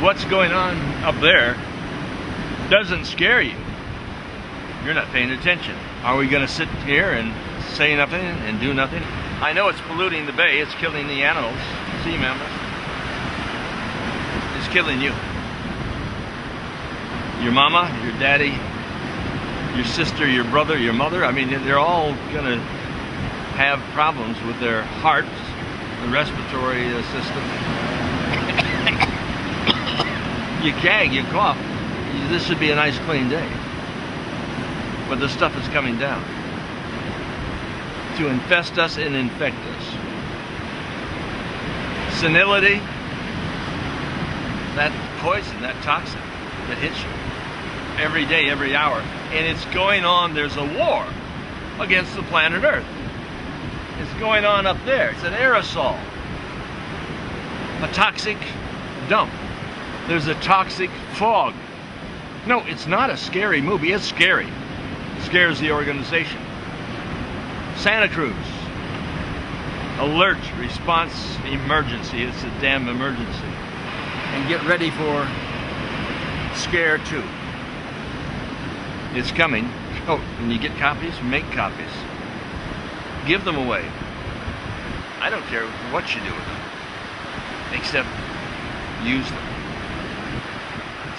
what's going on up there doesn't scare you, you're not paying attention. Are we going to sit here and say nothing and do nothing? I know it's polluting the bay, it's killing the animals, sea mammals. It's killing you. Your mama, your daddy, your sister, your brother, your mother. I mean, they're all going to have problems with their hearts, the respiratory system. You gag, you cough. This should be a nice clean day. But the stuff is coming down to infest us and infect us. Senility, that poison, that toxin that hits you every day, every hour. And it's going on, there's a war against the planet Earth. It's going on up there. It's an aerosol. A toxic dump. There's a toxic fog. No, it's not a scary movie. It's scary. It scares the organization. Santa Cruz. Alert, response, emergency. It's a damn emergency. And get ready for scare 2. It's coming. Oh, when you get copies, make copies. Give them away. I don't care what you do with them, except use them.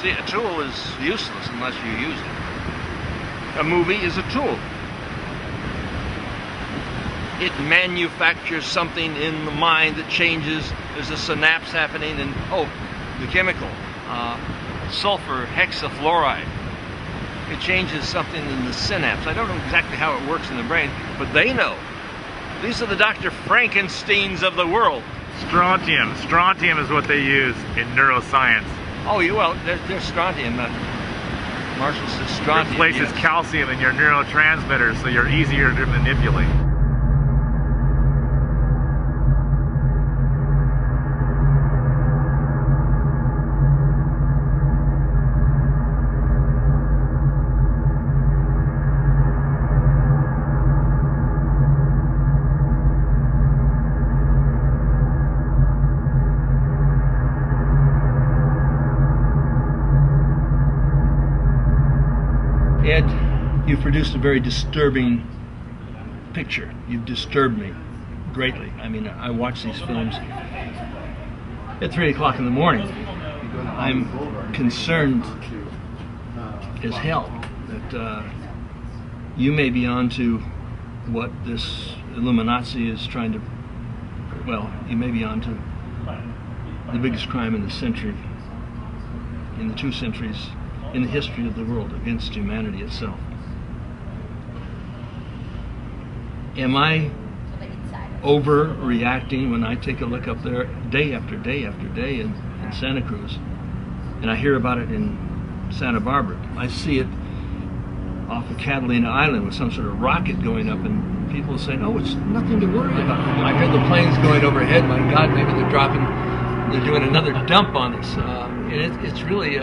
See, a tool is useless unless you use it. A movie is a tool. It manufactures something in the mind that changes. There's a synapse happening, and oh, the chemical, sulfur hexafluoride. It changes something in the synapse. I don't know exactly how it works in the brain, but they know. These are the Dr. Frankensteins of the world. Strontium. Strontium is what they use in neuroscience. Oh, well, there's strontium. Marshall says strontium. Replaces calcium in your neurotransmitters, so you're easier to manipulate. Ed, you've produced a very disturbing picture. You've disturbed me greatly. I mean, I watch these films at 3 o'clock in the morning. I'm concerned as hell that you may be onto what this Illuminati is trying to, well, you may be onto the biggest crime in the century, in the 2 centuries, in the history of the world against humanity itself. Am I overreacting when I take a look up there day after day after day in Santa Cruz, and I hear about it in Santa Barbara? I see it off of Catalina Island with some sort of rocket going up, and people saying, oh, it's nothing to worry about. I hear the planes going overhead. My God, maybe they're doing another dump on us. And it's really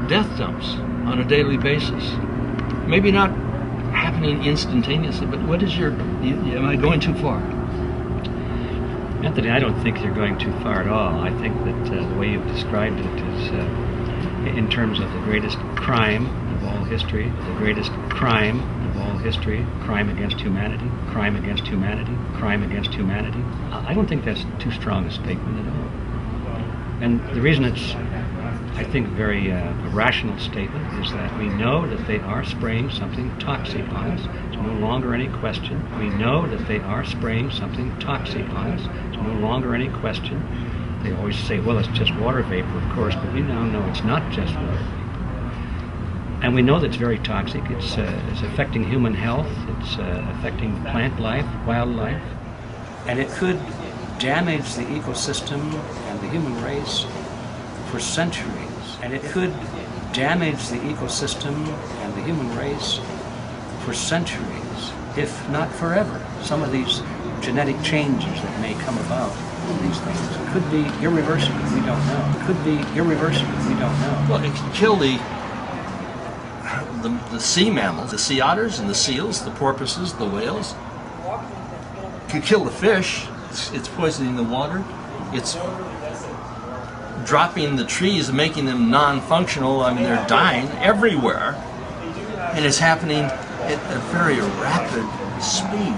death dumps on a daily basis. Maybe not happening instantaneously, but what is am I going too far? Anthony, I don't think you're going too far at all. I think that the way you've described it is in terms of the greatest crime of all history, the greatest crime of all history, crime against humanity, crime against humanity, crime against humanity. I don't think that's too strong a statement at all. And the reason it's, I think, very a rational statement is that we know that they are spraying something toxic on us. There's no longer any question. We know that they are spraying something toxic on us. There's no longer any question. They always say, well, it's just water vapor, of course, but we now know it's not just water vapor. And we know that it's very toxic. It's affecting human health. It's affecting plant life, wildlife. And it could damage the ecosystem and the human race for centuries. And it could damage the ecosystem and the human race for centuries, if not forever. Some of these genetic changes that may come about from these things could be irreversible, we don't know. It could be irreversible, we don't know. Well, it could kill the sea mammals, the sea otters and the seals, the porpoises, the whales. It could kill the fish. It's poisoning the water. It's dropping the trees and making them non-functional. I mean, they're dying everywhere, and it's happening at a very rapid speed.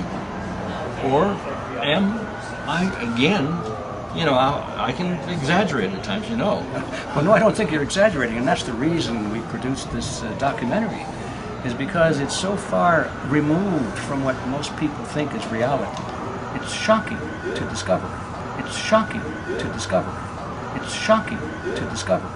Or am I, again, you know, I can exaggerate at times, you know. Well, no, I don't think you're exaggerating, and that's the reason we produced this documentary, is because it's so far removed from what most people think is reality. It's shocking to discover. It's shocking to discover. It's shocking to discover.